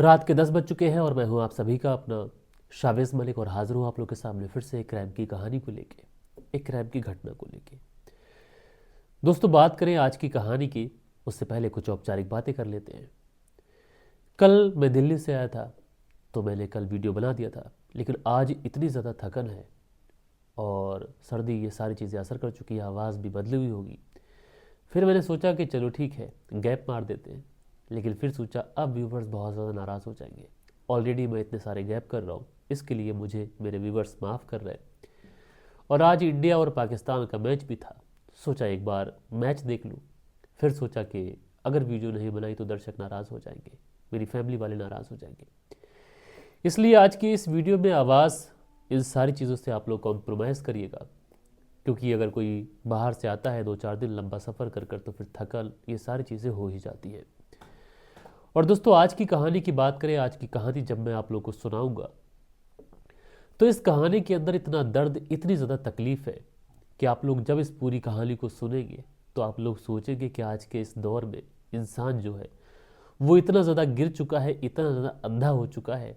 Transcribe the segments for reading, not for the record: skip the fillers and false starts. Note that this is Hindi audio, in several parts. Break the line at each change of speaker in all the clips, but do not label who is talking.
रात के 10 बज चुके हैं और मैं हूं आप सभी का अपना शावेज मलिक और हाजिर हूं आप लोग के सामने फिर से एक क्राइम की कहानी को लेके, एक क्राइम की घटना को लेके। दोस्तों, बात करें आज की कहानी की उससे पहले कुछ औपचारिक बातें कर लेते हैं। कल मैं दिल्ली से आया था तो मैंने कल वीडियो बना दिया था, लेकिन आज इतनी ज़्यादा थकन है और सर्दी, ये सारी चीज़ें असर कर चुकी है, आवाज़ भी बदली हुई होगी। फिर मैंने सोचा कि चलो ठीक है, गैप मार देते हैं, लेकिन फिर सोचा अब व्यूवर्स बहुत ज़्यादा नाराज़ हो जाएंगे। ऑलरेडी मैं इतने सारे गैप कर रहा हूँ, इसके लिए मुझे मेरे व्यूवर्स माफ़ कर रहे हैं। और आज इंडिया और पाकिस्तान का मैच भी था, सोचा एक बार मैच देख लूँ। फिर सोचा कि अगर वीडियो नहीं बनाई तो दर्शक नाराज़ हो जाएंगे, मेरी फैमिली वाले नाराज़ हो जाएंगे। इसलिए आज की इस वीडियो में आवाज़, इन सारी चीज़ों से आप लोग कॉम्प्रोमाइज़ करिएगा, क्योंकि अगर कोई बाहर से आता है 2-4 दिन लंबा सफ़र कर कर तो फिर थकन, ये सारी चीज़ें हो ही जाती हैं। और दोस्तों, आज की कहानी की बात करें, आज की कहानी जब मैं आप लोग को सुनाऊंगा तो इस कहानी के अंदर इतना दर्द, इतनी ज़्यादा तकलीफ़ है कि आप लोग जब इस पूरी कहानी को सुनेंगे तो आप लोग सोचेंगे कि आज के इस दौर में इंसान जो है वो इतना ज़्यादा गिर चुका है, इतना ज़्यादा अंधा हो चुका है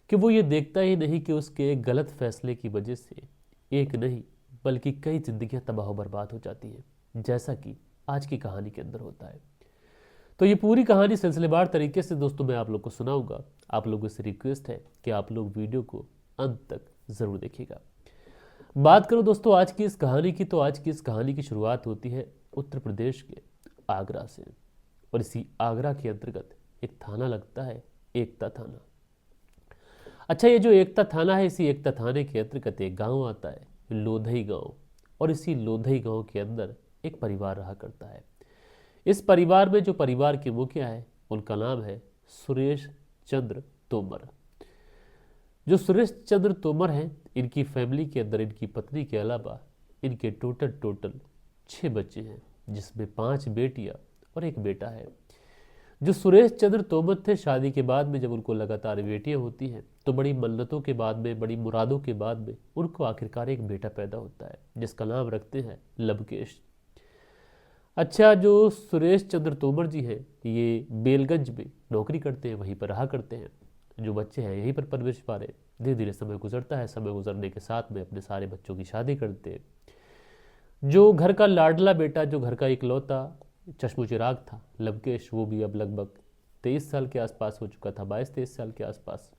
कि वो ये देखता ही नहीं कि उसके एक गलत फैसले की वजह से एक नहीं बल्कि कई जिंदगियां तबाह बर्बाद हो जाती हैं, जैसा कि आज की कहानी के अंदर होता है। तो ये पूरी कहानी सिलसिलेवार तरीके से दोस्तों मैं आप लोग को सुनाऊंगा। आप लोगों से रिक्वेस्ट है कि आप लोग वीडियो को अंत तक ज़रूर देखिएगा। बात करो दोस्तों आज की इस कहानी की, तो आज की इस कहानी की शुरुआत होती है उत्तर प्रदेश के आगरा से। और इसी आगरा के अंतर्गत एक थाना लगता है, एकता थाना। अच्छा, ये जो एकता थाना है, इसी एकता थाने के अंतर्गत एक गांव आता है, लोधई गांव। और इसी लोधई गांव के अंदर एक परिवार रहा करता है। इस परिवार में जो परिवार के मुखिया है उनका नाम है सुरेश चंद्र तोमर। जो सुरेश चंद्र तोमर हैं, इनकी फैमिली के अंदर इनकी पत्नी के अलावा इनके टोटल 6 बच्चे हैं, जिसमें 5 बेटियां और एक बेटा है। जो सुरेश चंद्र तोमर थे, शादी के बाद में जब उनको लगातार बेटियां होती हैं तो बड़ी मन्नतों के बाद में, बड़ी मुरादों के बाद में उनको आखिरकार एक बेटा पैदा होता है, जिसका नाम रखते हैं लवकेश। अच्छा, जो सुरेश चंद्र तोमर जी हैं, ये बेलगंज में नौकरी करते हैं, वहीं पर रहा करते हैं। जो बच्चे हैं यहीं पर परवरिश पा रहे। धीरे धीरे समय गुजरता है, समय गुजरने के साथ में अपने सारे बच्चों की शादी करते हैं। जो घर का लाडला बेटा, जो घर का इकलौता चश्मो चिराग था, लवकेश, वो भी अब लगभग 23 साल के आसपास हो चुका था, 22-23 साल के आसपास।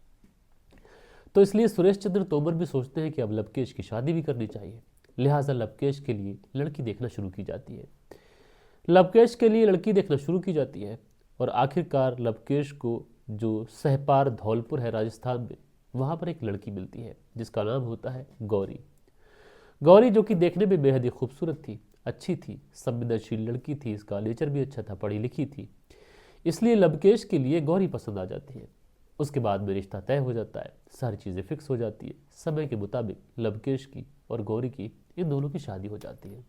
तो इसलिए सुरेश चंद्र तोमर भी सोचते हैं कि अब लवकेश की शादी भी करनी चाहिए। लिहाजा लवकेश के लिए लड़की देखना शुरू की जाती है। लवकेश के लिए लड़की देखना शुरू की जाती है और आखिरकार लवकेश को जो सहपार धौलपुर है राजस्थान में, वहाँ पर एक लड़की मिलती है जिसका नाम होता है गौरी। गौरी जो कि देखने में बेहद ही खूबसूरत थी, अच्छी थी, संवेदनशील लड़की थी, इसका नेचर भी अच्छा था, पढ़ी लिखी थी, इसलिए लवकेश के लिए गौरी पसंद आ जाती है। उसके बाद में रिश्ता तय हो जाता है, सारी चीज़ें फिक्स हो जाती है। समय के मुताबिक लवकेश की और गौरी की, इन दोनों की शादी हो जाती है।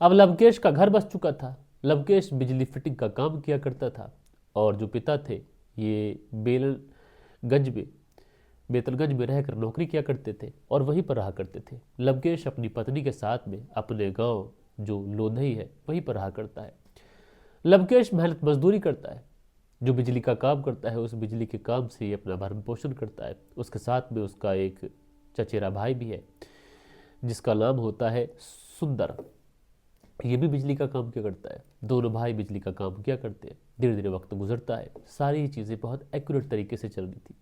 अब लवकेश का घर बस चुका था। लवकेश बिजली फिटिंग का काम किया करता था और जो पिता थे ये बेतलगंज में रहकर नौकरी किया करते थे और वहीं पर रहा करते थे। लवकेश अपनी पत्नी के साथ में अपने गांव जो लोधई है वहीं पर रहा करता है। लवकेश मेहनत मजदूरी करता है, जो बिजली का काम करता है उस बिजली के काम से ये अपना भरण पोषण करता है। उसके साथ में उसका एक चचेरा भाई भी है जिसका नाम होता है सुंदर, ये भी बिजली का काम किया करता है। दोनों भाई बिजली का काम किया करते हैं। धीरे धीरे वक्त गुजरता है, सारी चीज़ें बहुत एक्यूरेट तरीके से चल रही थी।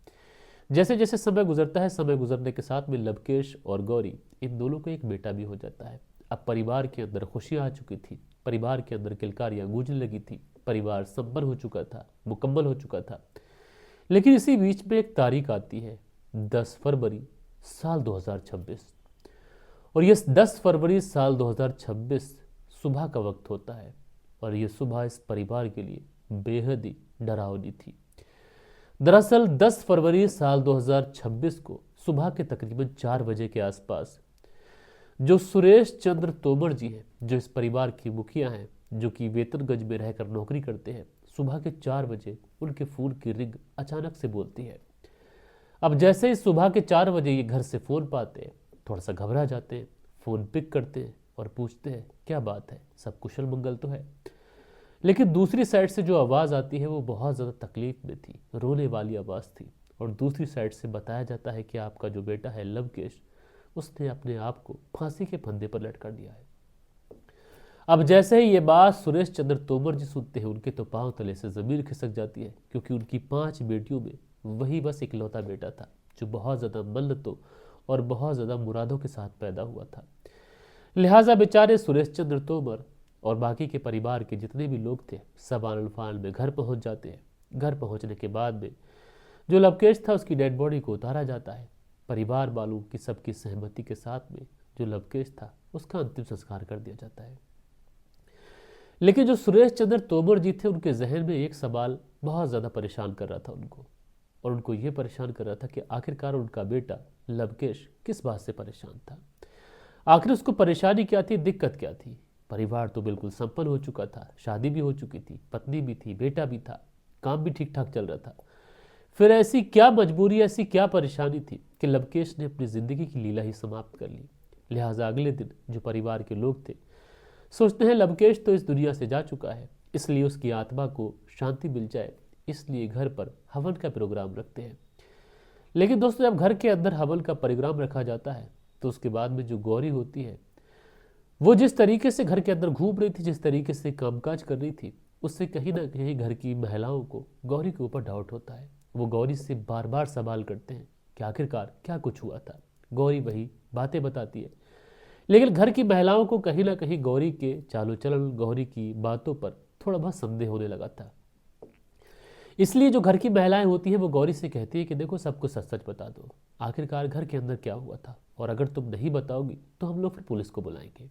जैसे जैसे समय गुजरता है, समय गुजरने के साथ में लवकेश और गौरी, इन दोनों को एक बेटा भी हो जाता है। अब परिवार के अंदर खुशियाँ आ चुकी थी, परिवार के अंदर किलकारियाँ गूंजने लगी थी, परिवार संपन्न हो चुका था, मुकम्मल हो चुका था। लेकिन इसी बीच में एक तारीख आती है, 10 फरवरी साल 2026। और ये 10 फरवरी साल 2026 सुबह का वक्त होता है और ये सुबह इस परिवार के लिए बेहद ही डरावनी थी। दरअसल 10 फरवरी साल 2026 को सुबह के तकरीबन 4 बजे के आसपास जो सुरेश चंद्र तोमर जी हैं, जो इस परिवार की मुखिया हैं, जो कि वेतनगंज में रहकर नौकरी करते हैं, सुबह के 4 बजे उनके फ़ोन की रिंग अचानक से बोलती है। अब जैसे ही सुबह के 4 बजे ये घर से फ़ोन पाते हैं, थोड़ा सा घबरा जाते हैं, फ़ोन पिक करते हैं और पूछते हैं क्या बात है, सब कुशल मंगल तो है। लेकिन दूसरी साइड से जो आवाज़ आती है वो बहुत ज़्यादा तकलीफ में थी, रोने वाली आवाज़ थी। और दूसरी साइड से बताया जाता है कि आपका जो बेटा है लवकेश, उसने अपने आप को फांसी के फंदे पर लटका दिया है। अब जैसे ही ये बात सुरेश चंद्र तोमर जी सुनते हैं, उनके तो पांव तले से ज़मीन खिसक जाती है, क्योंकि उनकी 5 बेटियों में वही बस इकलौता बेटा था जो बहुत ज़्यादा मन्नतों और बहुत ज़्यादा मुरादों के साथ पैदा हुआ था। लिहाजा बेचारे सुरेश चंद्र तोमर और बाकी के परिवार के जितने भी लोग थे सब आनन फानन में घर पहुंच जाते हैं। घर पहुंचने के बाद में जो लवकेश था उसकी डेड बॉडी को उतारा जाता है। परिवार वालों की सबकी सहमति के साथ में जो लवकेश था उसका अंतिम संस्कार कर दिया जाता है। लेकिन जो सुरेश चंद्र तोमर जी थे, उनके जहन में एक सवाल बहुत ज़्यादा परेशान कर रहा था उनको, और उनको ये परेशान कर रहा था कि आखिरकार उनका बेटा लवकेश किस बात से परेशान था। आखिर उसको परेशानी क्या थी, दिक्कत क्या थी। परिवार तो बिल्कुल संपन्न हो चुका था, शादी भी हो चुकी थी, पत्नी भी थी, बेटा भी था, काम भी ठीक ठाक चल रहा था। फिर ऐसी क्या मजबूरी, ऐसी क्या परेशानी थी कि लवकेश ने अपनी ज़िंदगी की लीला ही समाप्त कर ली। लिहाजा अगले दिन जो परिवार के लोग थे सोचते हैं लवकेश तो इस दुनिया से जा चुका है, इसलिए उसकी आत्मा को शांति मिल जाए, इसलिए घर पर हवन का प्रोग्राम रखते हैं। लेकिन दोस्तों, जब घर के अंदर हवन का प्रोग्राम रखा जाता है तो उसके बाद में जो गौरी होती है वो जिस तरीके से घर के अंदर घूम रही थी, जिस तरीके से कामकाज कर रही थी, उससे कहीं ना कहीं घर की महिलाओं को गौरी के ऊपर डाउट होता है। वो गौरी से बार बार सवाल करते हैं कि आखिरकार क्या कुछ हुआ था। गौरी वही बातें बताती है, लेकिन घर की महिलाओं को कहीं ना कहीं गौरी के चालो चलन, गौरी की बातों पर थोड़ा बहुत संदेह होने लगा था। इसलिए जो घर की महिलाएं होती हैं वो गौरी से कहती है कि देखो, सब कुछ सच सच बता दो, आखिरकार घर के अंदर क्या हुआ था, और अगर तुम नहीं बताओगी तो हम लोग फिर पुलिस को बुलाएंगे।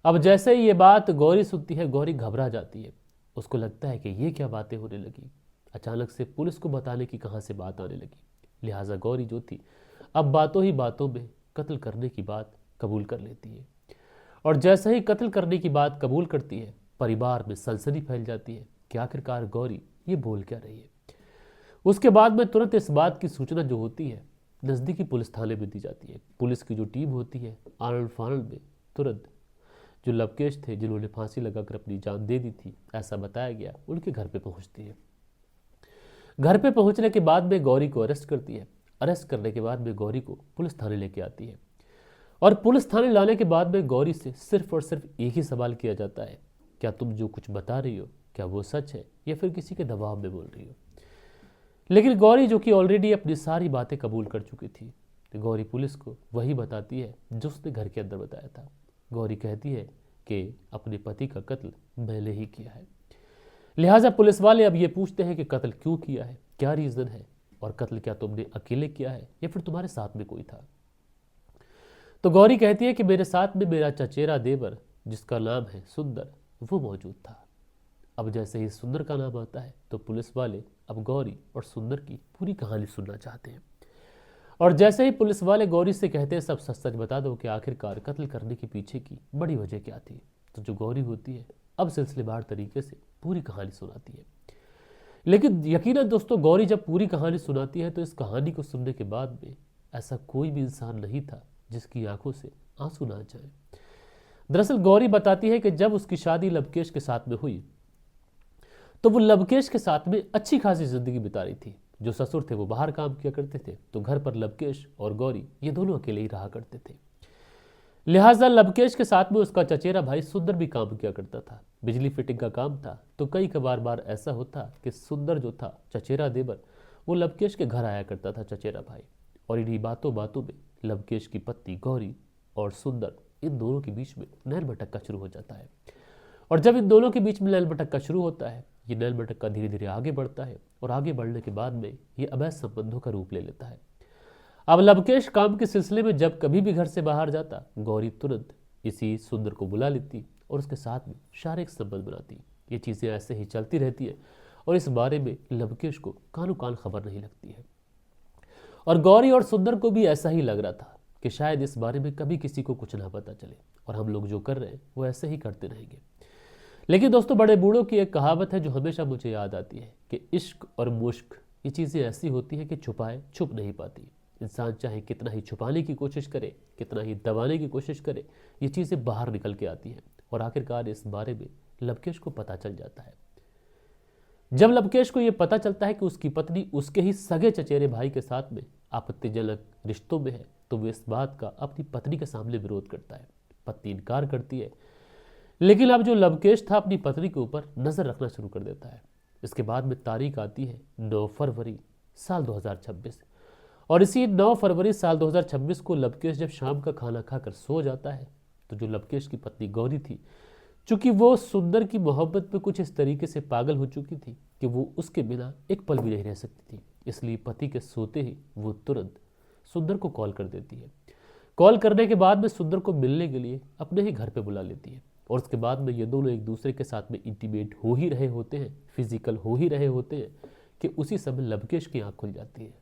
अब जैसे ही ये बात गौरी सुनती है, गौरी घबरा जाती है। उसको लगता है कि ये क्या बातें होने लगी, अचानक से पुलिस को बताने की कहाँ से बात आने लगी। लिहाजा गौरी जो थी अब बातों ही बातों में कत्ल करने की बात कबूल कर लेती है। और जैसे ही कत्ल करने की बात कबूल करती है, परिवार में सनसनी फैल जाती है कि आखिरकार गौरी ये बोल क्या रही है। उसके बाद में तुरंत इस बात की सूचना जो होती है नज़दीकी पुलिस थाने में दी जाती है। पुलिस की जो टीम होती है आनन फानन में तुरंत जो लवकेश थे, जिन्होंने फांसी लगाकर अपनी जान दे दी थी, ऐसा बताया गया, उनके घर पे पहुंचती है। घर पे पहुंचने के बाद में गौरी को अरेस्ट करती है। अरेस्ट करने के बाद में गौरी को पुलिस थाने लेके आती है, और पुलिस थाने लाने के बाद में गौरी से सिर्फ और सिर्फ एक ही सवाल किया जाता है, क्या तुम जो कुछ बता रही हो क्या वो सच है या फिर किसी के दबाव में बोल रही हो। लेकिन गौरी जो कि ऑलरेडी अपनी सारी बातें कबूल कर चुकी थी, तो गौरी पुलिस को वही बताती है जो उसने घर के अंदर बताया था। गौरी कहती है कि अपने पति का कत्ल मैंने ही किया है। लिहाजा पुलिस वाले अब ये पूछते हैं कि कत्ल क्यों किया है, क्या रीज़न है, और कत्ल क्या तुमने अकेले किया है या फिर तुम्हारे साथ में कोई था। तो गौरी कहती है कि मेरे साथ में मेरा चचेरा देवर, जिसका नाम है सुंदर, वो मौजूद था। अब जैसे ही सुंदर का नाम आता है तो पुलिस वाले अब गौरी और सुंदर की पूरी कहानी सुनना चाहते हैं। और जैसे ही पुलिस वाले गौरी से कहते हैं सब सच सच बता दो कि आखिरकार कत्ल करने के पीछे की बड़ी वजह क्या थी, तो जो गौरी होती है अब सिलसिलेवार तरीके से पूरी कहानी सुनाती है। लेकिन यकीनन दोस्तों, गौरी जब पूरी कहानी सुनाती है तो इस कहानी को सुनने के बाद में ऐसा कोई भी इंसान नहीं था जिसकी आंखों से आंसू ना जाए। दरअसल गौरी बताती है कि जब उसकी शादी लवकेश के साथ में हुई तो वो लवकेश के साथ में अच्छी खासी जिंदगी बिता रही थी। जो ससुर थे वो बाहर काम किया करते थे, तो घर पर लवकेश और गौरी ये दोनों अकेले ही रहा करते थे। लिहाजा लवकेश के साथ में उसका चचेरा भाई सुंदर भी काम किया करता था, बिजली फिटिंग का काम था। तो कई बार ऐसा होता कि सुंदर जो था चचेरा देवर, वो लवकेश के घर आया करता था चचेरा भाई, और इन्हीं बातों बातों में लवकेश की पत्नी गौरी और सुंदर, इन दोनों के बीच में नैन भटक शुरू हो जाता है। और जब इन दोनों के बीच में नैन भटक शुरू होता है, ये नैन भटक धीरे धीरे आगे बढ़ता है, और आगे बढ़ने के बाद में ये अवैध संबंधों का रूप ले लेता है। अब लवकेश काम के सिलसिले में जब कभी भी घर से बाहर जाता, गौरी तुरंत इसी सुंदर को बुला लेती और उसके साथ में शारीरिक संबंध बनाती। ये चीज़ें ऐसे ही चलती रहती है, और इस बारे में लवकेश को कानो कान खबर नहीं लगती है। और गौरी और सुंदर को भी ऐसा ही लग रहा था कि शायद इस बारे में कभी किसी को कुछ ना पता चले, और हम लोग जो कर रहे हैं वो ऐसे ही करते रहेंगे। लेकिन दोस्तों, बड़े बूढ़ों की एक कहावत है जो हमेशा मुझे याद आती है कि इश्क और मुश्क ये चीज़ें ऐसी होती हैं कि छुपाए छुप नहीं पाती। इंसान चाहे कितना ही छुपाने की कोशिश करे, कितना ही दबाने की कोशिश करे, ये चीज़ें बाहर निकल के आती हैं, और आखिरकार इस बारे में लवकेश को पता चल जाता है। जब लवकेश को यह पता चलता है कि उसकी पत्नी उसके ही सगे चचेरे भाई के साथ में आपत्तिजनक रिश्तों में है, तो वह इस बात का अपनी पत्नी के सामने विरोध करता है। पत्नी इनकार करती है, लेकिन अब जो लवकेश था अपनी पत्नी के ऊपर नजर रखना शुरू कर देता है। इसके बाद में तारीख आती है 9 फरवरी साल 2026, और इसी 9 फरवरी साल 2026 को लवकेश जब शाम का खाना खाकर सो जाता है, तो जो लवकेश की पत्नी गौरी थी, चूंकि वो सुंदर की मोहब्बत में कुछ इस तरीके से पागल हो चुकी थी कि वो उसके बिना एक पल भी नहीं रह सकती थी, इसलिए पति के सोते ही वो तुरंत सुंदर को कॉल कर देती है। कॉल करने के बाद में सुंदर को मिलने के लिए अपने ही घर पे बुला लेती है, और उसके बाद में ये दोनों एक दूसरे के साथ में इंटीमेट हो ही रहे होते हैं, फिजिकल हो ही रहे होते हैं कि उसी समय लवकेश की आंख खुल जाती है।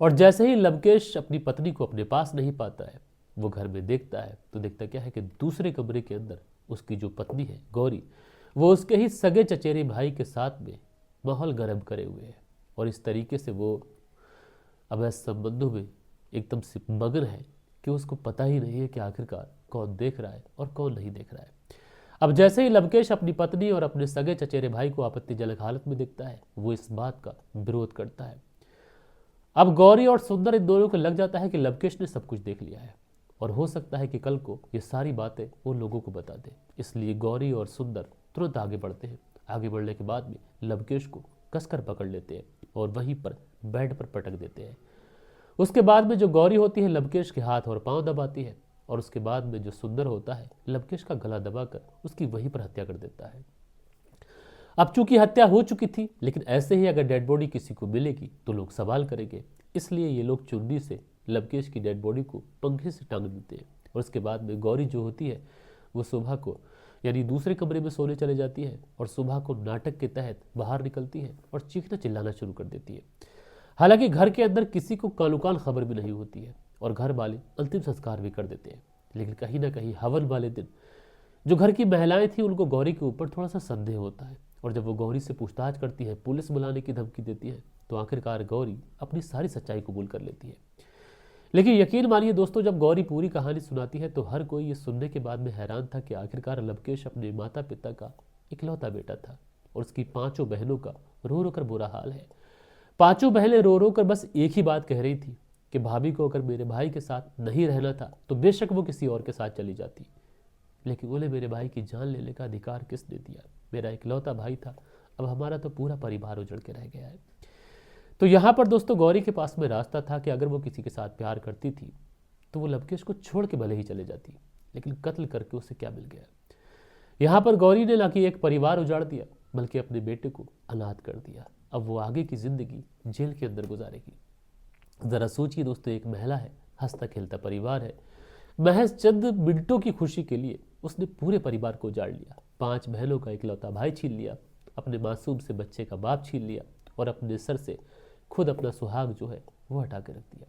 और जैसे ही लवकेश अपनी पत्नी को अपने पास नहीं पाता है, वो घर में देखता है, तो देखता क्या है कि दूसरे कमरे के अंदर उसकी जो पत्नी है गौरी, वो उसके ही सगे चचेरे भाई के साथ में माहौल गर्म करे हुए है, और इस तरीके से वो अवैध संबंधों में एकदम से मगन है कि उसको पता ही नहीं है कि आखिरकार कौन देख रहा है और कौन नहीं देख रहा है। अब जैसे ही लवकेश अपनी पत्नी और अपने सगे चचेरे भाई को आपत्तिजनक हालत में देखता है, वो इस बात का विरोध करता है। अब गौरी और सुंदर इन दोनों को लग जाता है कि लवकेश ने सब कुछ देख लिया है, और हो सकता है कि कल को ये सारी बातें उन लोगों को बता दे, इसलिए गौरी और सुंदर तुरंत आगे बढ़ते हैं। आगे बढ़ने के बाद में लवकेश को कसकर पकड़ लेते हैं और वहीं पर बेड पर पटक देते हैं। उसके बाद में जो गौरी होती है लवकेश के हाथ और पांव दबाती है, और उसके बाद में जो सुंदर होता है लवकेश का गला दबाकर उसकी वहीं पर हत्या कर देता है। अब चूंकि हत्या हो चुकी थी, लेकिन ऐसे ही अगर डेड बॉडी किसी को मिलेगी तो लोग सवाल करेंगे, इसलिए ये लोग चुन्नी से लवकेश की डेड बॉडी को पंखे से टांग देते हैं। और उसके बाद में गौरी जो होती है वो सुबह को यानी दूसरे कमरे में सोने चले जाती है, और सुबह को नाटक के तहत बाहर निकलती है और चीखना चिल्लाना शुरू कर देती है। हालांकि घर के अंदर किसी को कालुकान खबर भी नहीं होती है, और घर वाले अंतिम संस्कार भी कर देते हैं। लेकिन कहीं ना कहीं हवन वाले दिन जो घर की महिलाएं थी उनको गौरी के ऊपर थोड़ा सा संदेह होता है, और जब वो गौरी से पूछताछ करती है, पुलिस बुलाने की धमकी देती है, तो आखिरकार गौरी अपनी सारी सच्चाई कबूल कर लेती है। लेकिन यकीन मानिए दोस्तों, जब गौरी पूरी कहानी सुनाती है तो हर कोई ये सुनने के बाद में हैरान था कि आखिरकार लवकेश अपने माता पिता का इकलौता बेटा था, और उसकी 5 बहनों का रो रो कर बुरा हाल है। 5 बहनें रो रो कर बस एक ही बात कह रही थी कि भाभी को अगर मेरे भाई के साथ नहीं रहना था तो बेशक वो किसी और के साथ चली जाती, लेकिन उन्हें मेरे भाई की जान लेने का अधिकार किसने दिया? मेरा इकलौता भाई था, अब हमारा तो पूरा परिवार उजड़ के रह गया है। तो यहाँ पर दोस्तों गौरी के पास में रास्ता था कि अगर वो किसी के साथ प्यार करती थी तो वो लवकेश को छोड़ के भले ही चले जाती, लेकिन कत्ल करके उसे क्या मिल गया? यहाँ पर गौरी ने ना कि एक परिवार उजाड़ दिया, बल्कि अपने बेटे को अनाथ कर दिया। अब वो आगे की जिंदगी जेल के अंदर गुजारेगी। जरा सोचिए दोस्तों, एक महिला है, हंसता खेलता परिवार है, महज चंद मिनटों की खुशी के लिए उसने पूरे परिवार को उजाड़ लिया। 5 बहनों का इकलौता भाई छीन लिया, अपने मासूम से बच्चे का बाप छीन लिया, और अपने सर से खुद अपना सुहाग जो है वो हटा के रख दिया।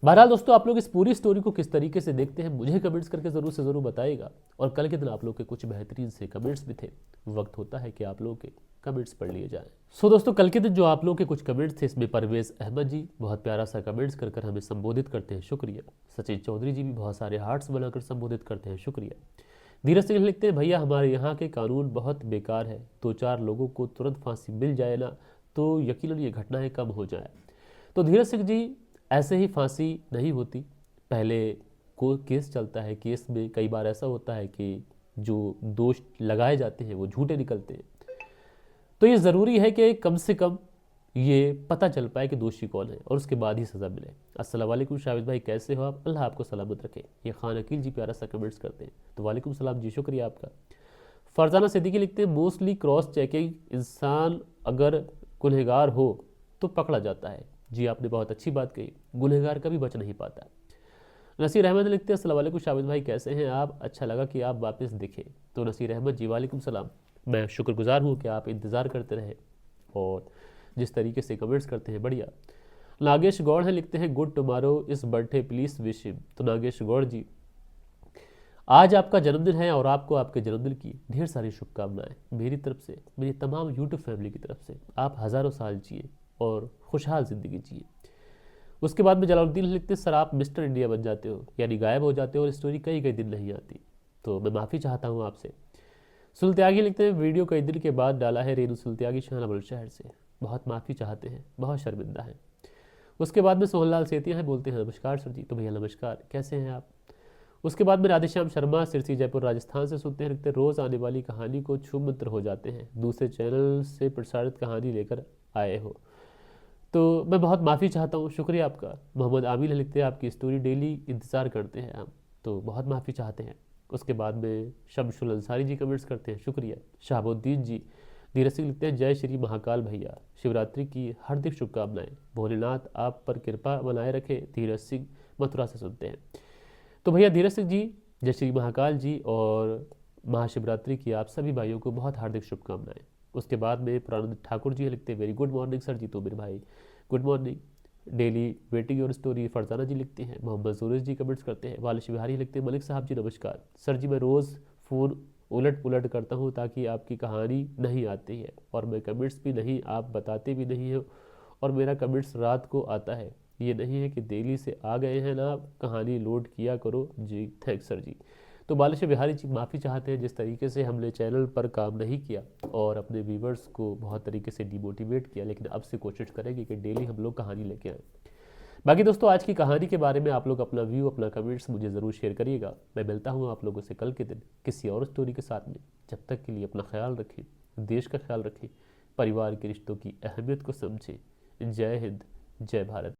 बहरहाल दोस्तों, आप लोग इस पूरी स्टोरी को किस तरीके से देखते हैं मुझे कमेंट्स करके जरूर से जरूर बताइएगा। और कल के दिन आप लोग के कुछ बेहतरीन से कमेंट्स भी थे, वक्त होता है कि आप लोगों के कमेंट्स पढ़ लिए जाएं। सो दोस्तों, कल के दिन जो आप लोगों के कुछ कमेंट्स थे, इसमें परवेज अहमद जी बहुत प्यारा सा कमेंट्स कर हमें संबोधित करते हैं, शुक्रिया। सचिन चौधरी जी भी बहुत सारे हार्ट्स बनाकर संबोधित करते हैं, शुक्रिया। धीरज सिंह लिखते हैं, भैया हमारे यहाँ के कानून बहुत बेकार है, 2-4 लोगों को तुरंत फांसी मिल जाए ना तो यकीनन ये घटनाएं कम हो जाए। तो धीरज सिंह जी, ऐसे ही फांसी नहीं होती, पहले को केस चलता है, केस में कई बार ऐसा होता है कि जो दोष लगाए जाते हैं वो झूठे निकलते हैं, तो ये ज़रूरी है कि कम से कम ये पता चल पाए कि दोषी कौन है और उसके बाद ही सज़ा मिले। अस्सलाम वालेकुम शाहिद भाई, कैसे हो आप? अल्लाह आपको सलामत रखे। ये खान अकील जी प्यारा सा कमेंट्स करते हैं, तो वालेकुम सलाम जी, शुक्रिया आपका। फरजाना सिद्दीकी लिखते हैं, मोस्टली क्रॉस चेकिंग, इंसान अगर गुनहगार हो तो पकड़ा जाता है। जी आपने बहुत अच्छी बात कही, गुनहगार कभी बच नहीं पाता। नसीर अहमद लिखते हैं, अस्सलाम वालेकुम शाहिद भाई, कैसे हैं आप? अच्छा लगा कि आप वापस दिखे। तो नसीर अहमद जी, वालेकुम सलाम, मैं शुक्रगुजार हूँ कि आप इंतज़ार करते रहे और जिस तरीके से कमेंट्स करते हैं, बढ़िया। नागेश गौड़ है, लिखते हैं, गुड टुमारो इस बर्थडे प्लीज़ विश हिम। तो नागेश गौड़ जी, आज आपका जन्मदिन है और आपको आपके जन्मदिन की ढेर सारी शुभकामनाएं मेरी तरफ से, मेरी तमाम यूट्यूब फैमिली की तरफ से। आप हज़ारों साल जिए और खुशहाल ज़िंदगी जिए। उसके बाद में जलालुद्दीन लिखते हैं, सर आप मिस्टर इंडिया बन जाते हो, यानी गायब हो जाते हो और स्टोरी कई दिन नहीं आती, तो मैं माफ़ी चाहता हूँ आपसे। सुल्त्यागी लिखते हैं, वीडियो कई दिन के बाद डाला है रेणु सुल्त्यागी शाहना बुलंदशहर से, बहुत माफ़ी चाहते हैं, बहुत शर्मिंदा है। उसके बाद में सोहनलाल सेतिया हैं, बोलते हैं नमस्कार सर जी। तो भैया नमस्कार, कैसे हैं आप। उसके बाद में राधेश्याम शर्मा सिरसी जयपुर राजस्थान से सुनते हैं, लिखते हैं रोज़ आने वाली कहानी को छू मंत्र हो जाते हैं, दूसरे चैनल से प्रसारित कहानी लेकर आए हो, तो मैं बहुत माफ़ी चाहता हूँ, शुक्रिया आपका। मोहम्मद आमिर लिखते हैं, आपकी स्टोरी डेली इंतज़ार करते हैं हम, तो बहुत माफ़ी चाहते हैं। उसके बाद में शमशुल अंसारी जी कमेंट्स करते हैं, शुक्रिया। शहाबुद्दीन जी धीरज सिंह लिखते हैं, जय श्री महाकाल भैया, शिवरात्रि की हार्दिक शुभकामनाएं, भोलेनाथ आप पर कृपा बनाए रखे। धीरज सिंह मथुरा से सुनते हैं। तो भैया धीरज सिंह जी, जय श्री महाकाल जी और महाशिवरात्रि की आप सभी भाइयों को बहुत हार्दिक शुभकामनाएं। उसके बाद में प्रानंद ठाकुर जी लिखते हैं, very good morning sir ji. तो मेरे भाई good morning, daily waiting your story. Farzana ji लिखते हैं, मोहम्मद सूरज जी कमेंट्स करते हैं, वालिश बिहारी लिखते हैं, मलिक साहब जी नमस्कार सर जी, मैं रोज़ फ़ोन उलट पुलट करता हूँ ताकि आपकी कहानी नहीं आती है, और मैं कमेंट्स भी नहीं, आप बताते भी नहीं हो, और मेरा कमेंट्स रात को आता है, ये नहीं है कि दिल्ली से आ गए हैं ना, आप कहानी लोड किया करो जी, थैंक्स सर जी। तो बालिश बिहारी जी माफ़ी चाहते हैं, जिस तरीके से हमने चैनल पर काम नहीं किया और अपने व्यूवर्स को बहुत तरीके से डिमोटिवेट किया, लेकिन अब से कोशिश करेंगे कि डेली हम लोग कहानी लेके आएँ। बाकी दोस्तों, आज की कहानी के बारे में आप लोग अपना व्यू, अपना कमेंट्स मुझे ज़रूर शेयर करिएगा। मैं मिलता हूँ आप लोगों से कल के दिन किसी और स्टोरी के साथ में। जब तक के लिए अपना ख्याल रखें, देश का ख्याल रखें, परिवार के रिश्तों की अहमियत को समझें। जय हिंद, जय भारत।